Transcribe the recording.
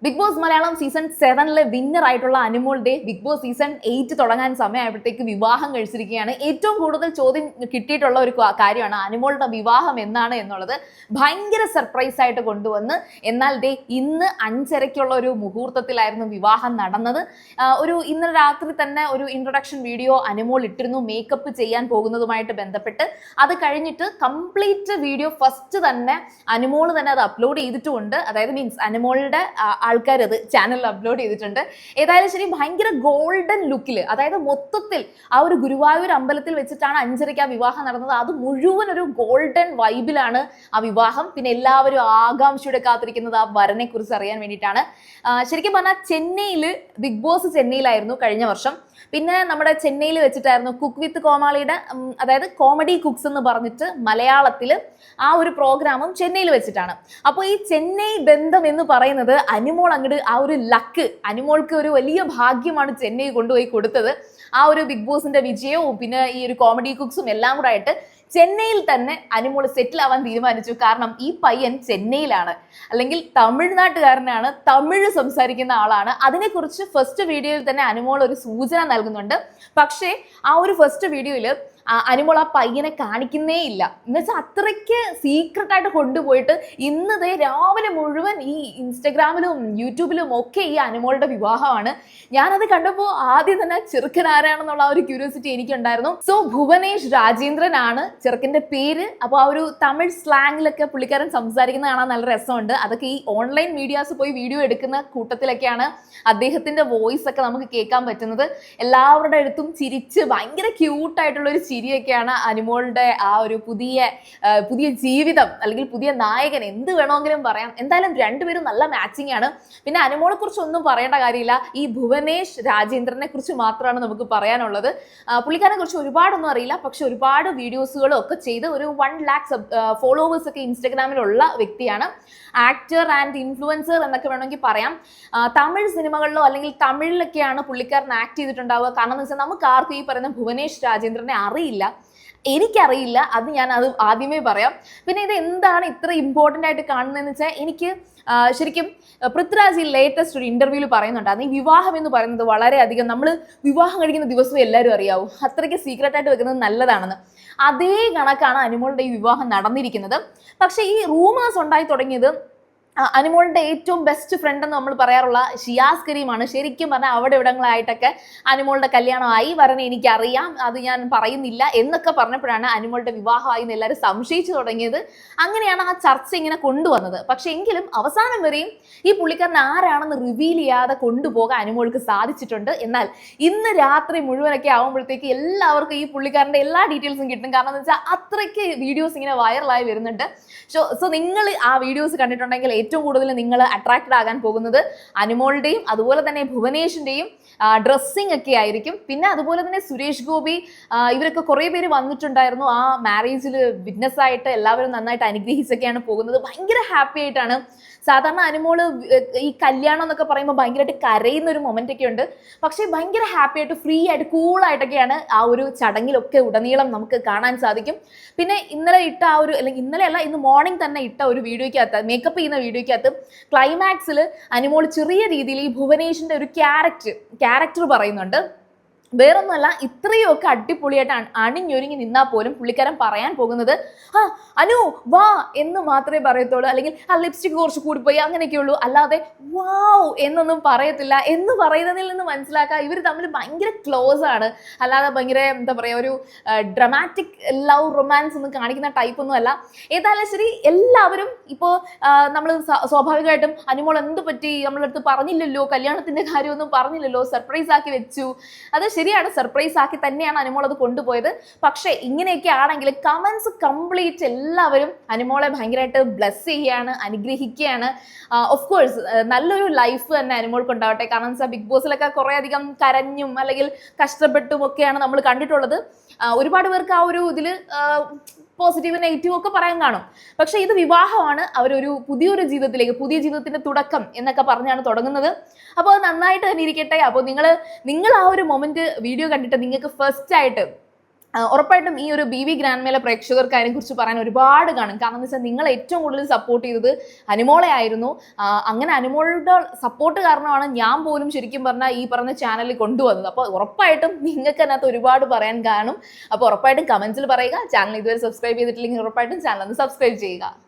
Big boss Malayalam season 7 winner ആയിട്ടുള്ള അനുമോൾ ദേ big boss season 8 തുടങ്ങാൻ സമയമായപ്പോഴത്തേക്ക് വിവാഹം കഴിച്ചിരിക്കുകയാണ്. ഏറ്റവും കൂടുതൽ ചോദ്യം കിട്ടിയിട്ടുള്ള ഒരു കാര്യമാണ് അനുമോളുടെ വിവാഹം എന്നാണ് എന്നുള്ളത്. ഭയങ്കര സർപ്രൈസ് ആയിട്ട് കൊണ്ടുവന്ന് എന്നാൽ ദേ ഇന്ന് 5:30 ഒരു മുഹൂർത്തത്തിലായിരുന്നു വിവാഹം നടന്നത്. ഇന്നലെ രാത്രി തന്നെ ഒരു ഇൻട്രൊഡക്ഷൻ വീഡിയോ അനുമോൾ ഇട്ടിരുന്നു, മേക്കപ്പ് ചെയ്യാൻ പോകുന്നതുമായിട്ട് ബന്ധപ്പെട്ട്. അത് കഴിഞ്ഞിട്ട് കംപ്ലീറ്റ് വീഡിയോ ഫസ്റ്റ് തന്നെ അനുമോൾ തന്നെ അത് അപ്ലോഡ് ചെയ്തിട്ടുമുണ്ട്. അതായത് മീൻസ് അനുമോളുടെ ആൾക്കാർ അത് ചാനലിൽ അപ്ലോഡ് ചെയ്തിട്ടുണ്ട്. ഏതായാലും ശരി, ഭയങ്കര ഗോൾഡൻ ലുക്കിൽ, അതായത് മൊത്തത്തിൽ ആ ഒരു ഗുരുവായൂർ അമ്പലത്തിൽ വെച്ചിട്ടാണ് 5:30 ആ വിവാഹം നടന്നത്. അത് മുഴുവൻ ഒരു ഗോൾഡൻ വൈബിലാണ് ആ വിവാഹം. പിന്നെ എല്ലാവരും ആകാംക്ഷയോടെ കാത്തിരിക്കുന്നത് ആ വരനെ കുറിച്ച് അറിയാൻ വേണ്ടിയിട്ടാണ്. ശരിക്കും പറഞ്ഞാൽ ചെന്നൈയിൽ ബിഗ് ബോസ് ചെന്നൈയിലായിരുന്നു കഴിഞ്ഞ വർഷം. പിന്നെ നമ്മുടെ ചെന്നൈയിൽ വെച്ചിട്ടായിരുന്നു കുക്ക് വിത്ത് കോമാളിയുടെ, അതായത് കോമഡി കുക്സ് എന്ന് പറഞ്ഞിട്ട് മലയാളത്തിൽ ആ ഒരു പ്രോഗ്രാമും ചെന്നൈയിൽ വെച്ചിട്ടാണ്. അപ്പോൾ ഈ ചെന്നൈ ബന്ധം എന്ന് പറയുന്നത് അനുമോൾ അങ്ങോട്ട് ആ ഒരു ലക്ക്, അനുമോൾക്ക് ഒരു വലിയ ഭാഗ്യമാണ് ചെന്നൈ കൊണ്ടുപോയി കൊടുത്തത്. ആ ഒരു ബിഗ് ബോസിന്റെ വിജയവും പിന്നെ ഈ ഒരു കോമഡി കുക്സും എല്ലാം കൂടെ ആയിട്ട് ചെന്നൈയിൽ തന്നെ അനുമോൾ സെറ്റിൽ ആവാൻ തീരുമാനിച്ചു. കാരണം ഈ പയ്യൻ ചെന്നൈയിലാണ്, അല്ലെങ്കിൽ തമിഴ്നാട്ടുകാരനാണ്, തമിഴ് സംസാരിക്കുന്ന ആളാണ്. അതിനെക്കുറിച്ച് ഫസ്റ്റ് വീഡിയോയിൽ തന്നെ അനുമോൾ ഒരു സൂചന നൽകുന്നുണ്ട്. പക്ഷേ ആ ഒരു ഫസ്റ്റ് വീഡിയോയിൽ അനുമോൾ ആ പയ്യനെ കാണിക്കുന്നേ ഇല്ല. എന്നുവെച്ചാൽ അത്രയ്ക്ക് സീക്രട്ട് ആയിട്ട് കൊണ്ടുപോയിട്ട് ഇന്നതേ രാവിലെ മുഴുവൻ ഈ ഇൻസ്റ്റഗ്രാമിലും യൂട്യൂബിലും ഒക്കെ ഈ അനുമോളുടെ വിവാഹമാണ്. ഞാനത് കണ്ടപ്പോൾ ആദ്യം തന്നെ ചെറുക്കൻ ആരാണെന്നുള്ള ആ ഒരു ക്യൂരിയോസിറ്റി എനിക്കുണ്ടായിരുന്നു. സോ ഭുവനേഷ് രാജേന്ദ്രനാണ് ചെറുക്കൻ്റെ പേര്. അപ്പോൾ ആ ഒരു തമിഴ് സ്ലാങ്ങിലൊക്കെ പുള്ളിക്കാരൻ സംസാരിക്കുന്ന കാണാൻ നല്ല രസമുണ്ട്. അതൊക്കെ ഈ ഓൺലൈൻ മീഡിയാസ് പോയി വീഡിയോ എടുക്കുന്ന കൂട്ടത്തിലൊക്കെയാണ് അദ്ദേഹത്തിന്റെ വോയിസ് ഒക്കെ നമുക്ക് കേൾക്കാൻ പറ്റുന്നത്. എല്ലാവരുടെ അടുത്തും ചിരിച്ച് ഭയങ്കര ക്യൂട്ടായിട്ടുള്ള ഒരു ചിരിയൊക്കെയാണ് അനുമോളുടെ ആ ഒരു പുതിയ ജീവിതം, അല്ലെങ്കിൽ പുതിയ നായകൻ, എന്ത് വേണമെങ്കിലും പറയാം. എന്തായാലും രണ്ടുപേരും നല്ല മാച്ചിങ് ആണ്. പിന്നെ അനുമോളെ കുറിച്ച് ഒന്നും പറയേണ്ട കാര്യമില്ല. ഈ ഭുവനേഷ് രാജേന്ദ്രനെ കുറിച്ച് മാത്രമാണ് നമുക്ക് പറയാനുള്ളത്. പുള്ളിക്കാരനെ കുറിച്ച് ഒരുപാടൊന്നും അറിയില്ല, പക്ഷെ ഒരുപാട് വീഡിയോസുകളും ഒക്കെ ചെയ്ത് ഒരു 1 lakh ഫോളോവേഴ്സ് ഒക്കെ ഇൻസ്റ്റഗ്രാമിലുള്ള വ്യക്തിയാണ്. ആക്ടർ ആൻഡ് ഇൻഫ്ലുവൻസർ എന്നൊക്കെ വേണമെങ്കിൽ പറയാം. തമിഴ് സിനിമകളിലോ അല്ലെങ്കിൽ തമിഴിലൊക്കെയാണ് പുള്ളിക്കാരൻ ആക്ട് ചെയ്തിട്ടുണ്ടാവുക. കാരണം എന്ന് വെച്ചാൽ നമുക്ക് ആർക്കും ഈ പറയുന്ന ഭുവനേഷ് രാജേന്ദ്രനെ അറിയില്ല, എനിക്കറിയില്ല. അത് ഞാൻ ആദ്യമേ പറയാം. പിന്നെ ഇത് എന്താണ് ഇത്ര ഇമ്പോർട്ടൻ്റ് ആയിട്ട് കാണുന്നതെന്ന് വെച്ചാൽ, എനിക്ക് ശരിക്കും പൃഥ്വിരാജ് ലേറ്റസ്റ്റ് ഒരു ഇന്റർവ്യൂവിൽ പറയുന്നുണ്ടായിരുന്നു, ഈ വിവാഹം എന്ന് പറയുന്നത് വളരെയധികം നമ്മൾ വിവാഹം കഴിക്കുന്ന ദിവസവും എല്ലാവരും അറിയാവും, അത്രയ്ക്ക് സീക്രട്ടായിട്ട് വെക്കുന്നത് നല്ലതാണെന്ന്. അതേ കണക്കാണ് അനുമോളുടെ ഈ വിവാഹം നടന്നിരിക്കുന്നത്. പക്ഷേ ഈ റൂമേഴ്സ് ഉണ്ടായി തുടങ്ങിയത് അനുമോളുടെ ഏറ്റവും ബെസ്റ്റ് ഫ്രണ്ട് എന്ന് നമ്മൾ പറയാറുള്ള ഷിയാസ് കരീമാണ്. ശരിക്കും പറഞ്ഞാൽ അവിടെ ഇവിടങ്ങളായിട്ടൊക്കെ അനുമോളുടെ കല്യാണമായി വരണേ എനിക്കറിയാം, അത് ഞാൻ പറയുന്നില്ല എന്നൊക്കെ പറഞ്ഞപ്പോഴാണ് അനുമോളുടെ വിവാഹമായി എന്ന് എല്ലാവരും സംശയിച്ചു തുടങ്ങിയത്. അങ്ങനെയാണ് ആ ചർച്ച ഇങ്ങനെ കൊണ്ടുവന്നത്. പക്ഷെ എങ്കിലും അവസാനം വരെയും ഈ പുള്ളിക്കാരൻ ആരാണെന്ന് റിവീൽ ചെയ്യാതെ കൊണ്ടുപോകാൻ അനുമോൾക്ക് സാധിച്ചിട്ടുണ്ട്. എന്നാൽ ഇന്ന് രാത്രി മുഴുവനൊക്കെ ആകുമ്പോഴത്തേക്ക് എല്ലാവർക്കും ഈ പുള്ളിക്കാരൻ്റെ എല്ലാ ഡീറ്റെയിൽസും കിട്ടും. കാരണം എന്ന് വെച്ചാൽ അത്രയ്ക്ക് വീഡിയോസ് ഇങ്ങനെ വൈറലായി വരുന്നുണ്ട്. സോ നിങ്ങൾ ആ വീഡിയോസ് കണ്ടിട്ടുണ്ടെങ്കിൽ ഏറ്റവും കൂടുതൽ നിങ്ങൾ അട്രാക്റ്റഡ് ആകാൻ പോകുന്നത് അനുമോളുടെയും അതുപോലെ തന്നെ ഭുവനേഷിന്റെയും ഡ്രസ്സിങ് ഒക്കെ ആയിരിക്കും. പിന്നെ അതുപോലെ തന്നെ സുരേഷ് ഗോപി, ഇവരൊക്കെ കുറേ പേര് വന്നിട്ടുണ്ടായിരുന്നു ആ മാരേജിൽ വിറ്റ്നസ് ആയിട്ട്. എല്ലാവരും നന്നായിട്ട് അനുഗ്രഹിച്ചൊക്കെയാണ് പോകുന്നത്. ഭയങ്കര ഹാപ്പി ആയിട്ടാണ്. സാധാരണ അനുമോള് ഈ കല്യാണം എന്നൊക്കെ പറയുമ്പോൾ ഭയങ്കരമായിട്ട് കരയുന്ന ഒരു മൊമെന്റ് ഒക്കെ ഉണ്ട്. പക്ഷേ ഭയങ്കര ഹാപ്പി ആയിട്ട് ഫ്രീ ആയിട്ട് കൂളായിട്ടൊക്കെയാണ് ആ ഒരു ചടങ്ങിലൊക്കെ ഉടനീളം നമുക്ക് കാണാൻ സാധിക്കും. പിന്നെ ഇന്നലെ ഇട്ട ആ ഒരു, അല്ലെങ്കിൽ ഇന്നലെയല്ല ഇന്ന് മോർണിംഗ് തന്നെ ഇട്ട ഒരു വീഡിയോയ്ക്കകത്ത്, മേക്കപ്പ് ചെയ്യുന്ന വീഡിയോയ്ക്കകത്ത് ക്ലൈമാക്സിൽ അനുമോൾ ചെറിയ രീതിയിൽ ഈ ഭുവനേഷിന്റെ ഒരു ക്യാരക്ടർ പറയുന്നുണ്ട്. വേറൊന്നുമല്ല, ഇത്രയൊക്കെ അടിപൊളിയായിട്ട് അണിഞ്ഞൊരുങ്ങി നിന്നാൽ പോലും പുള്ളിക്കാരൻ പറയാൻ പോകുന്നത് അനു വാ എന്ന് മാത്രമേ പറയത്തുള്ളൂ, അല്ലെങ്കിൽ ആ ലിപ്സ്റ്റിക് കുറച്ച് കൂടിപ്പോയി അങ്ങനെയൊക്കെ ഉള്ളൂ, അല്ലാതെ വാവ് എന്നൊന്നും പറയത്തില്ല. എന്ന് പറയുന്നതിൽ നിന്ന് മനസ്സിലാക്കുക ഇവർ തമ്മിൽ ഭയങ്കര ക്ലോസ് ആണ്. അല്ലാതെ ഭയങ്കര എന്താ പറയുക, ഒരു ഡ്രമാറ്റിക് ലവ് റൊമാൻസ് ഒന്നും കാണിക്കുന്ന ടൈപ്പ് ഒന്നും അല്ല. ഏതായാലും ശരി, എല്ലാവരും ഇപ്പോൾ നമ്മൾ സ്വാഭാവികമായിട്ടും അനുമോൾ എന്ത് പറ്റി, നമ്മളടുത്ത് പറഞ്ഞില്ലല്ലോ, കല്യാണത്തിന്റെ കാര്യമൊന്നും പറഞ്ഞില്ലല്ലോ, സർപ്രൈസ് ആക്കി വെച്ചു. അത് ശരിയാണ്, സർപ്രൈസ് ആക്കി തന്നെയാണ് അനുമോൾ അത് കൊണ്ടുപോയത്. പക്ഷേ ഇങ്ങനെയൊക്കെ ആണെങ്കിൽ കമന്റ്സ് കംപ്ലീറ്റ് എല്ലാവരും അനുമോളെ ഭയങ്കരമായിട്ട് ബ്ലെസ് ചെയ്യുകയാണ്, അനുഗ്രഹിക്കുകയാണ്. ഓഫ് കോഴ്സ് നല്ലൊരു ലൈഫ് തന്നെ അനുമോൾക്ക് ഉണ്ടാവട്ടെ. കാരണം വെച്ചാൽ ബിഗ് ബോസിലൊക്കെ കുറേ അധികം കരഞ്ഞും അല്ലെങ്കിൽ കഷ്ടപ്പെട്ടും ഒക്കെയാണ് നമ്മൾ കണ്ടിട്ടുള്ളത്. ഒരുപാട് പേർക്ക് ആ ഒരു ഇതിൽ പോസിറ്റീവ് നെഗറ്റീവ് ഒക്കെ പറയാൻ കാണും. പക്ഷെ ഇത് വിവാഹമാണ്, അവരൊരു പുതിയ ജീവിതത്തിന്റെ തുടക്കം എന്നൊക്കെ പറഞ്ഞാണ് തുടങ്ങുന്നത്. അപ്പോൾ അത് നന്നായിട്ട് തന്നെ ഇരിക്കട്ടെ. അപ്പോൾ നിങ്ങൾ ആ ഒരു മൊമെന്റ് വീഡിയോ കണ്ടിട്ട് നിങ്ങൾക്ക് ഫസ്റ്റ് ആയിട്ട് ഉറപ്പായിട്ടും ഈ ഒരു ബി വി ഗ്രാൻഡ്മേലെ പ്രേക്ഷകർക്ക് അതിനെക്കുറിച്ച് പറയാൻ ഒരുപാട് കാണും. കാരണം എന്ന് വെച്ചാൽ നിങ്ങൾ ഏറ്റവും കൂടുതൽ സപ്പോർട്ട് ചെയ്തത് അനുമോളെ ആയിരുന്നു. അങ്ങനെ അനുമോളുടെ സപ്പോർട്ട് കാരണമാണ് ഞാൻ പോലും ശരിക്കും പറഞ്ഞാൽ ഈ പറഞ്ഞ ചാനലിൽ കൊണ്ടുവന്നത്. അപ്പോൾ ഉറപ്പായിട്ടും നിങ്ങൾക്ക് അതിനകത്ത് ഒരുപാട് പറയാൻ കാണും. അപ്പോൾ ഉറപ്പായിട്ടും കമന്റ്സിൽ പറയുക. ചാനൽ ഇതുവരെ സബ്സ്ക്രൈബ് ചെയ്തിട്ടില്ലെങ്കിൽ ഉറപ്പായിട്ടും ചാനൽ ഒന്ന് സബ്സ്ക്രൈബ് ചെയ്യുക.